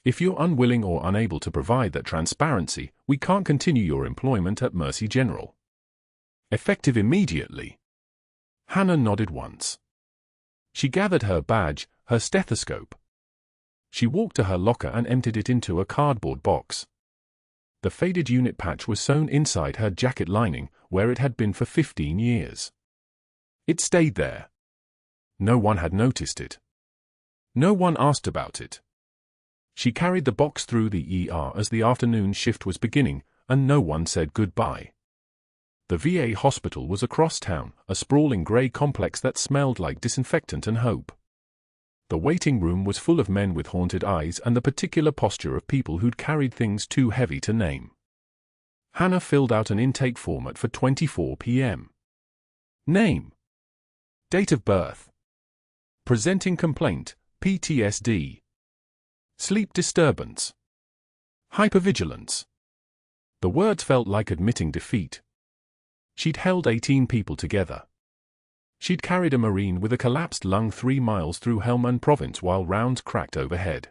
If you're unwilling or unable to provide that transparency, we can't continue your employment at Mercy General. Effective immediately. Hannah nodded once. She gathered her badge, her stethoscope. She walked to her locker and emptied it into a cardboard box. The faded unit patch was sewn inside her jacket lining, where it had been for 15 years. It stayed there. No one had noticed it. No one asked about it. She carried the box through the ER as the afternoon shift was beginning, and no one said goodbye. The VA hospital was across town, a sprawling grey complex that smelled like disinfectant and hope. The waiting room was full of men with haunted eyes and the particular posture of people who'd carried things too heavy to name. Hannah filled out an intake form at 4:24 p.m. Name. Date of birth. Presenting complaint, PTSD. Sleep disturbance. Hypervigilance. The words felt like admitting defeat. She'd held 18 people together. She'd carried a Marine with a collapsed lung 3 miles through Helmand Province while rounds cracked overhead.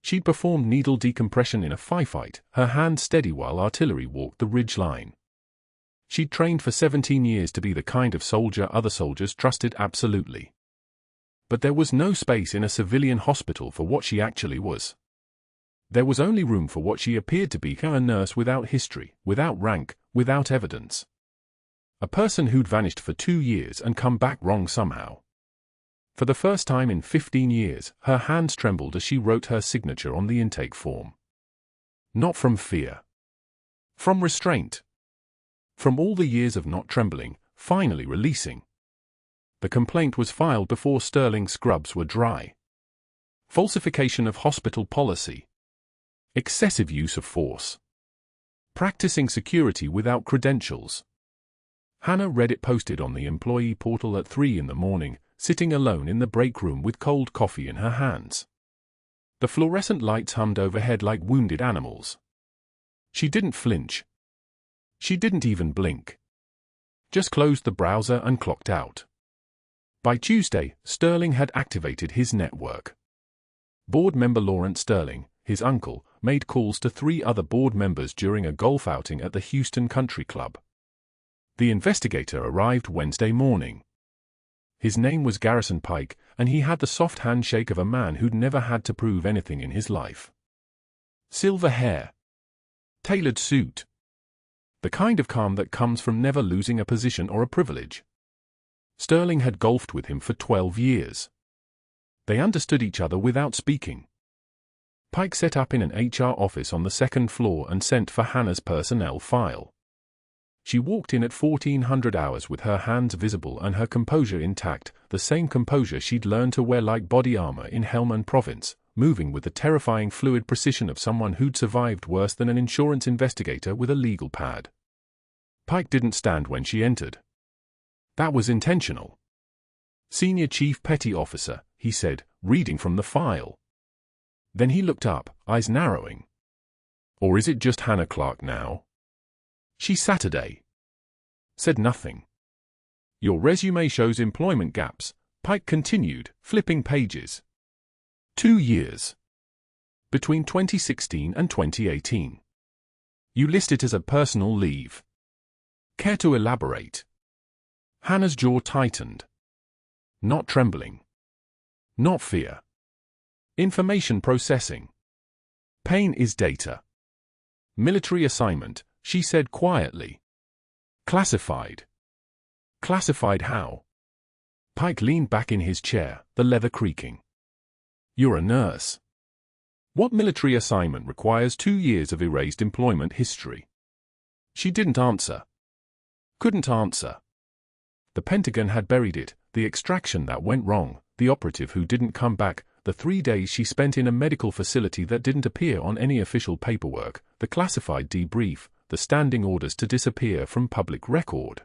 She'd performed needle decompression in a firefight, her hand steady while artillery walked the ridge line. She'd trained for 17 years to be the kind of soldier other soldiers trusted absolutely. But there was no space in a civilian hospital for what she actually was. There was only room for what she appeared to be, a nurse without history, without rank, without evidence. A person who'd vanished for 2 years and come back wrong somehow. For the first time in 15 years, her hands trembled as she wrote her signature on the intake form. Not from fear. From restraint. From all the years of not trembling, finally releasing. The complaint was filed before Sterling scrubs were dry. Falsification of hospital policy. Excessive use of force. Practicing security without credentials. Hannah read it posted on the employee portal at 3 in the morning, sitting alone in the break room with cold coffee in her hands. The fluorescent lights hummed overhead like wounded animals. She didn't flinch. She didn't even blink. Just closed the browser and clocked out. By Tuesday, Sterling had activated his network. Board member Lawrence Sterling, his uncle, made calls to 3 other board members during a golf outing at the Houston Country Club. The investigator arrived Wednesday morning. His name was Garrison Pike, and he had the soft handshake of a man who'd never had to prove anything in his life. Silver hair. Tailored suit. The kind of calm that comes from never losing a position or a privilege. Sterling had golfed with him for 12 years. They understood each other without speaking. Pike set up in an HR office on the 2nd floor and sent for Hannah's personnel file. She walked in at 1400 hours with her hands visible and her composure intact, the same composure she'd learned to wear like body armor in Helmand Province, moving with the terrifying fluid precision of someone who'd survived worse than an insurance investigator with a legal pad. Pike didn't stand when she entered. That was intentional. Senior Chief Petty Officer, he said, reading from the file. Then he looked up, eyes narrowing. Or is it just Hannah Clarke now? She Saturday. Said nothing. Your resume shows employment gaps, Pike continued, flipping pages. 2 years. Between 2016 and 2018. You list it as a personal leave. Care to elaborate? Hannah's jaw tightened. Not trembling. Not fear. Information processing. Pain is data. Military assignment, she said quietly. Classified. Classified how? Pike leaned back in his chair, the leather creaking. You're a nurse. What military assignment requires 2 years of erased employment history? She didn't answer. Couldn't answer. The Pentagon had buried it, the extraction that went wrong, the operative who didn't come back, the 3 days she spent in a medical facility that didn't appear on any official paperwork, the classified debrief, the standing orders to disappear from public record.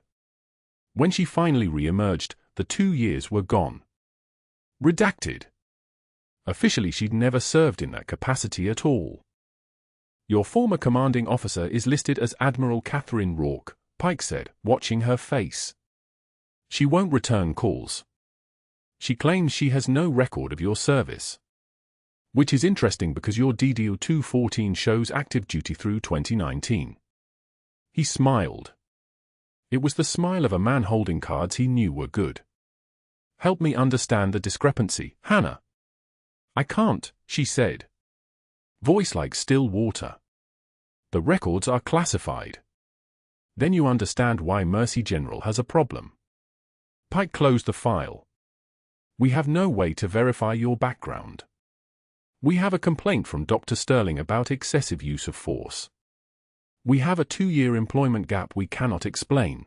When she finally re-emerged, the 2 years were gone. Redacted. Officially she'd never served in that capacity at all. Your former commanding officer is listed as Admiral Catherine Rourke, Pike said, watching her face. She won't return calls. She claims she has no record of your service. Which is interesting because your DDO 214 shows active duty through 2019. He smiled. It was the smile of a man holding cards he knew were good. Help me understand the discrepancy, Hannah. I can't, she said. Voice like still water. The records are classified. Then you understand why Mercy General has a problem. Pike closed the file. We have no way to verify your background. We have a complaint from Dr. Sterling about excessive use of force. We have a 2-year employment gap we cannot explain.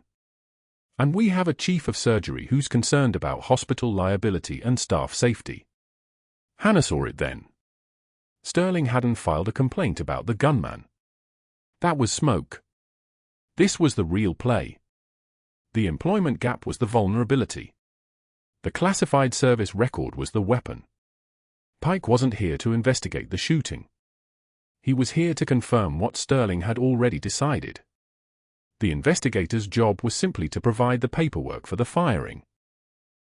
And we have a chief of surgery who's concerned about hospital liability and staff safety. Hannah saw it then. Sterling hadn't filed a complaint about the gunman. That was smoke. This was the real play. The employment gap was the vulnerability. The classified service record was the weapon. Pike wasn't here to investigate the shooting. He was here to confirm what Sterling had already decided. The investigator's job was simply to provide the paperwork for the firing.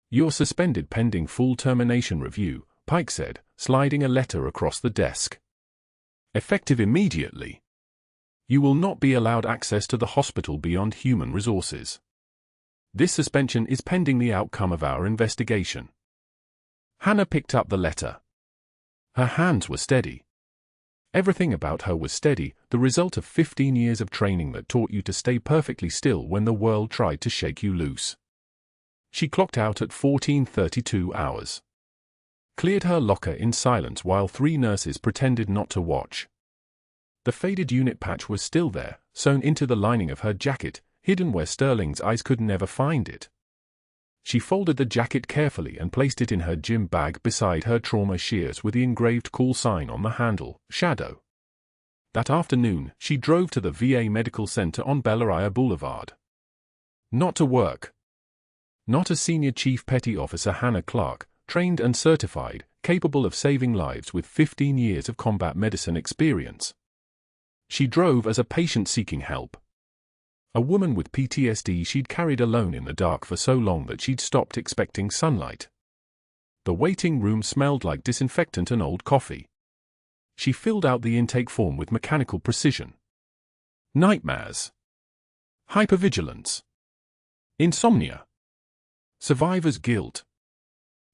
You're suspended pending full termination review, Pike said, sliding a letter across the desk. Effective immediately. You will not be allowed access to the hospital beyond human resources. This suspension is pending the outcome of our investigation. Hannah picked up the letter. Her hands were steady. Everything about her was steady, the result of 15 years of training that taught you to stay perfectly still when the world tried to shake you loose. She clocked out at 14:32 hours. Cleared her locker in silence while 3 nurses pretended not to watch. The faded unit patch was still there, sewn into the lining of her jacket, hidden where Sterling's eyes could never find it. She folded the jacket carefully and placed it in her gym bag beside her trauma shears with the engraved call sign on the handle, Shadow. That afternoon, she drove to the VA Medical Center on Bellaria Boulevard. Not to work. Not as Senior Chief Petty Officer Hannah Clarke, trained and certified, capable of saving lives with 15 years of combat medicine experience. She drove as a patient seeking help. A woman with PTSD she'd carried alone in the dark for so long that she'd stopped expecting sunlight. The waiting room smelled like disinfectant and old coffee. She filled out the intake form with mechanical precision. Nightmares. Hypervigilance. Insomnia. Survivor's guilt.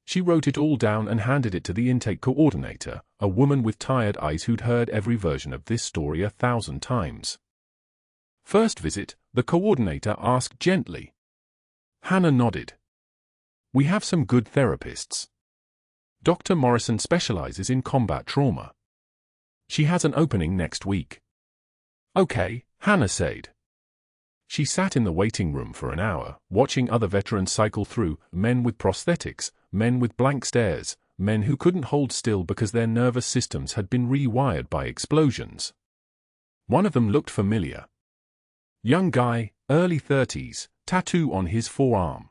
She wrote it all down and handed it to the intake coordinator, a woman with tired eyes who'd heard every version of this story 1,000 times. First visit, the coordinator asked gently. Hannah nodded. We have some good therapists. Dr. Morrison specializes in combat trauma. She has an opening next week. Okay, Hannah said. She sat in the waiting room for an hour, watching other veterans cycle through, men with prosthetics, men with blank stares, men who couldn't hold still because their nervous systems had been rewired by explosions. One of them looked familiar. Young guy, early 30s, tattoo on his forearm.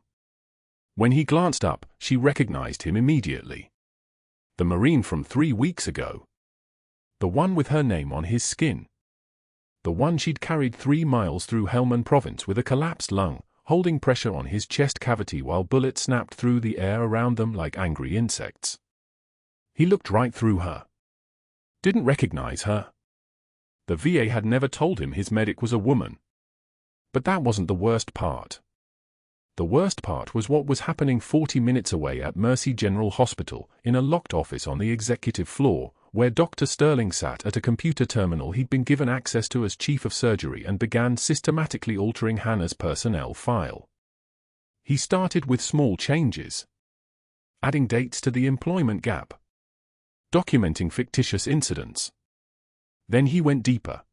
When he glanced up, she recognized him immediately. The Marine from 3 weeks ago. The one with her name on his skin. The one she'd carried 3 miles through Helmand Province with a collapsed lung, holding pressure on his chest cavity while bullets snapped through the air around them like angry insects. He looked right through her. Didn't recognize her. The VA had never told him his medic was a woman. But that wasn't the worst part. The worst part was what was happening 40 minutes away at Mercy General Hospital, in a locked office on the executive floor, where Dr. Sterling sat at a computer terminal he'd been given access to as chief of surgery and began systematically altering Hannah's personnel file. He started with small changes. Adding dates to the employment gap. Documenting fictitious incidents. Then he went deeper.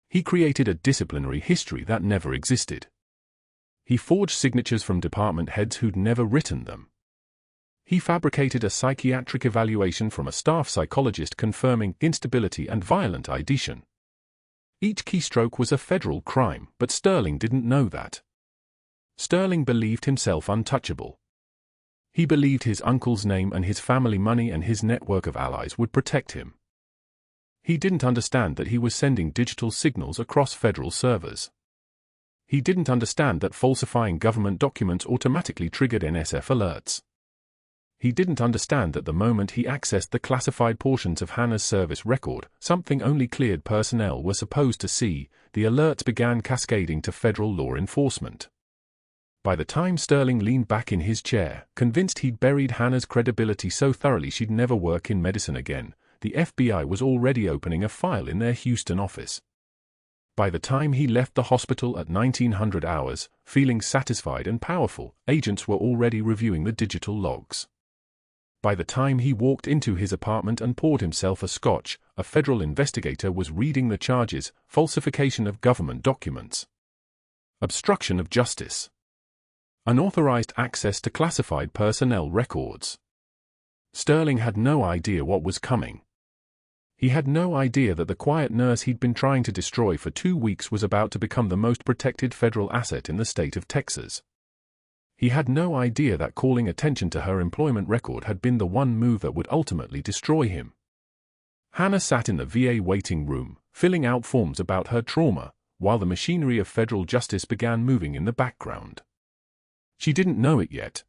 He created a disciplinary history that never existed. He forged signatures from department heads who'd never written them. He fabricated a psychiatric evaluation from a staff psychologist confirming instability and violent ideation. Each keystroke was a federal crime, but Sterling didn't know that. Sterling believed himself untouchable. He believed his uncle's name and his family money and his network of allies would protect him. He didn't understand that he was sending digital signals across federal servers. He didn't understand that falsifying government documents automatically triggered NSF alerts. He didn't understand that the moment he accessed the classified portions of Hannah's service record, something only cleared personnel were supposed to see, the alerts began cascading to federal law enforcement. By the time Sterling leaned back in his chair, convinced he'd buried Hannah's credibility so thoroughly she'd never work in medicine again, the FBI was already opening a file in their Houston office. By the time he left the hospital at 1900 hours, feeling satisfied and powerful, agents were already reviewing the digital logs. By the time he walked into his apartment and poured himself a scotch, a federal investigator was reading the charges: falsification of government documents, obstruction of justice, unauthorized access to classified personnel records. Sterling had no idea what was coming. He had no idea that the quiet nurse he'd been trying to destroy for 2 weeks was about to become the most protected federal asset in the state of Texas. He had no idea that calling attention to her employment record had been the one move that would ultimately destroy him. Hannah sat in the VA waiting room, filling out forms about her trauma, while the machinery of federal justice began moving in the background. She didn't know it yet.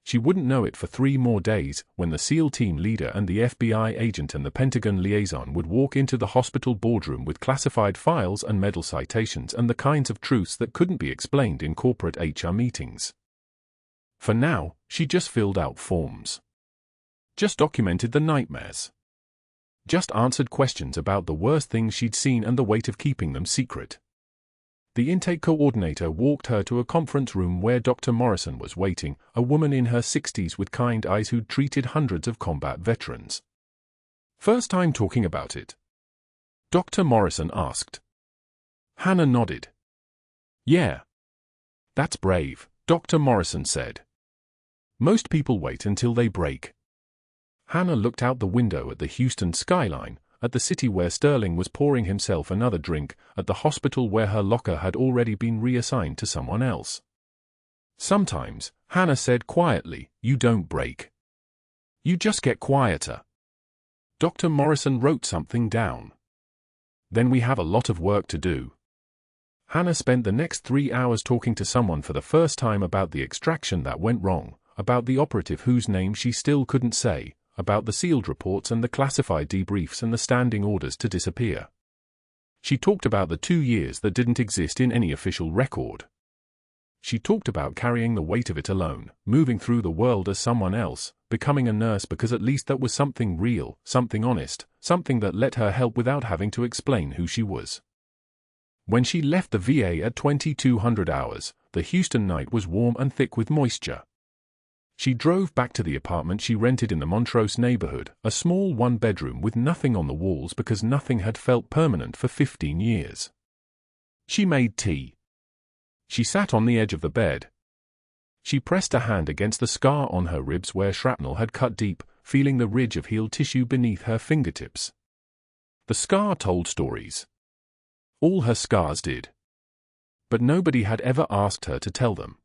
She wouldn't know it for 3 more days, when the SEAL team leader and the FBI agent and the Pentagon liaison would walk into the hospital boardroom with classified files and medal citations and the kinds of truths that couldn't be explained in corporate HR meetings. For now, she just filled out forms. Just documented the nightmares. Just answered questions about the worst things she'd seen and the weight of keeping them secret. The intake coordinator walked her to a conference room where Dr. Morrison was waiting, a woman in her 60s with kind eyes who'd treated hundreds of combat veterans. "First time talking about it?" Dr. Morrison asked. Hannah nodded. "Yeah. That's brave," Dr. Morrison said. "Most people wait until they break." Hannah looked out the window at the Houston skyline, at the city where Sterling was pouring himself another drink, at the hospital where her locker had already been reassigned to someone else. "Sometimes," Hannah said quietly, "you don't break. You just get quieter." Dr. Morrison wrote something down. "Then we have a lot of work to do." Hannah spent the next 3 hours talking to someone for the first time about the extraction that went wrong, about the operative whose name she still couldn't say, about the sealed reports and the classified debriefs and the standing orders to disappear. She talked about the 2 years that didn't exist in any official record. She talked about carrying the weight of it alone, moving through the world as someone else, becoming a nurse because at least that was something real, something honest, something that let her help without having to explain who she was. When she left the VA at 2200 hours, the Houston night was warm and thick with moisture. She drove back to the apartment she rented in the Montrose neighborhood, a small 1-bedroom with nothing on the walls because nothing had felt permanent for 15 years. She made tea. She sat on the edge of the bed. She pressed a hand against the scar on her ribs where shrapnel had cut deep, feeling the ridge of healed tissue beneath her fingertips. The scar told stories. All her scars did. But nobody had ever asked her to tell them.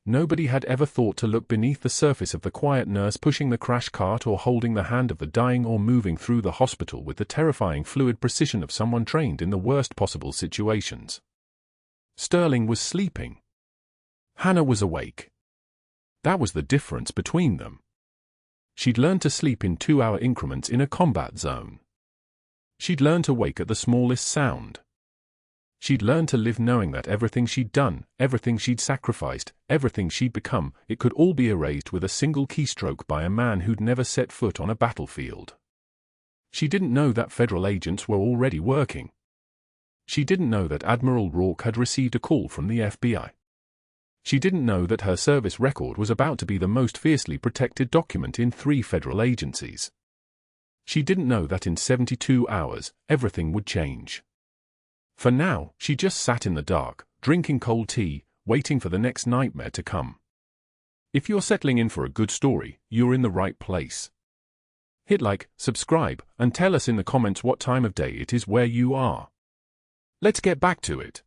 Nobody had ever thought to look beneath the surface of the quiet nurse pushing the crash cart or holding the hand of the dying or moving through the hospital with the terrifying fluid precision of someone trained in the worst possible situations. Sterling was sleeping. Hannah was awake. That was the difference between them. She'd learned to sleep in 2-hour increments in a combat zone. She'd learned to wake at the smallest sound. She'd learned to live knowing that everything she'd done, everything she'd sacrificed, everything she'd become, it could all be erased with a single keystroke by a man who'd never set foot on a battlefield. She didn't know that federal agents were already working. She didn't know that Admiral Rourke had received a call from the FBI. She didn't know that her service record was about to be the most fiercely protected document in 3 federal agencies. She didn't know that in 72 hours, everything would change. For now, she just sat in the dark, drinking cold tea, waiting for the next nightmare to come. If you're settling in for a good story, you're in the right place. Hit like, subscribe, and tell us in the comments what time of day it is where you are. Let's get back to it.